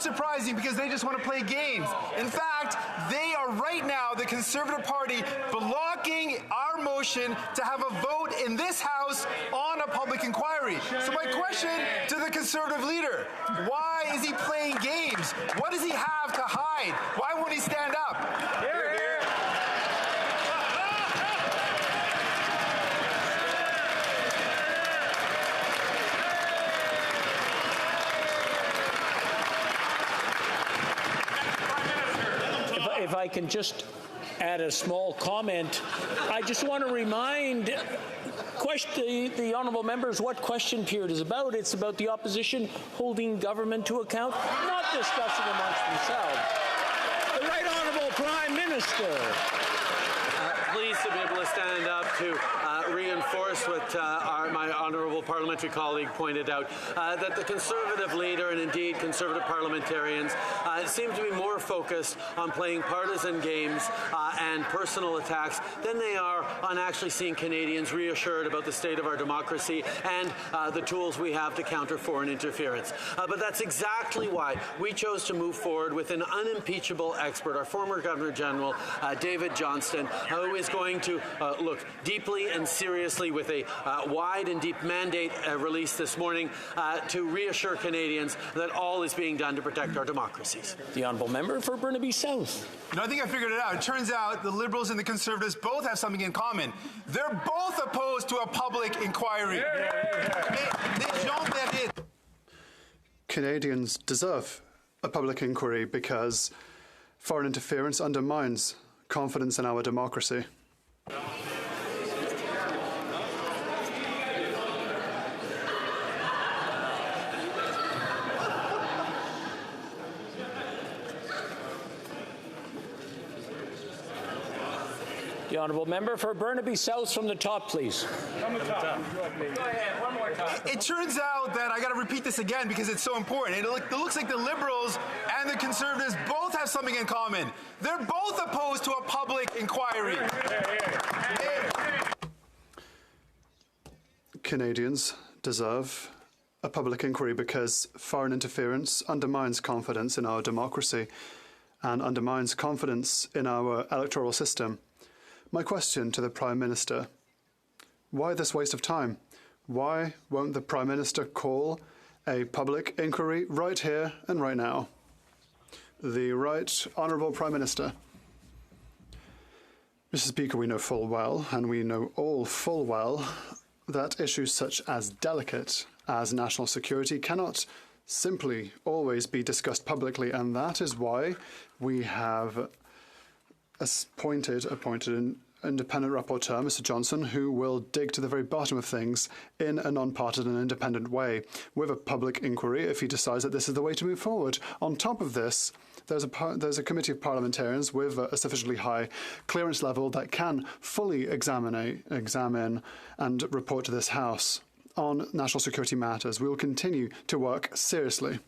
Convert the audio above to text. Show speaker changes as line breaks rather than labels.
surprising because they just want to play games. In fact, they are right now, the Conservative Party, blocking our motion to have a vote in this House on a public inquiry. So my question to the Conservative leader, why is he playing games? What does he have to hide? Why won't he stand up?
If I can just add a small comment, I just want to remind the honourable members what question period is about. It's about the opposition holding government to account, not discussing amongst themselves. The Right Honourable Prime Minister.
Pleased to be able to stand up to reinforce what my honourable parliamentary colleague pointed out, that the Conservative leader and indeed Conservative parliamentarians seem to be more focused on playing partisan games and personal attacks than they are on actually seeing Canadians reassured about the state of our democracy and the tools we have to counter foreign interference. But that's exactly why we chose to move forward with an unimpeachable expert, our former Governor General, David Johnston, who is going to look deeply and seriously with a wide and deep mandate released this morning to reassure Canadians that all is being done to protect our democracies.
The honourable member for Burnaby South.
You know, I think I figured it out. It turns out the Liberals and the Conservatives both have something in common. They're both opposed to a public inquiry.
Canadians deserve a public inquiry because foreign interference undermines confidence in our democracy.
The honourable member for Burnaby South from the top, please.
From the top. Go ahead, one more time. It turns out that I got to repeat this again because it's so important. It looks like the Liberals and the Conservatives both have something in common. They're both opposed to a public inquiry.
Canadians deserve a public inquiry because foreign interference undermines confidence in our democracy and undermines confidence in our electoral system. My question to the Prime Minister, why this waste of time? Why won't the Prime Minister call a public inquiry right here and right now? The Right Honourable Prime Minister. Mr. Speaker, we know full well, and we know all full well, that issues such as delicate as national security cannot simply always be discussed publicly, and that is why we have appointed an independent rapporteur, Mr. Johnson, who will dig to the very bottom of things in a non-partisan and independent way with a public inquiry if he decides that this is the way to move forward. On top of this, there's a committee of parliamentarians with a sufficiently high clearance level that can fully examine and report to this House on national security matters. We will continue to work seriously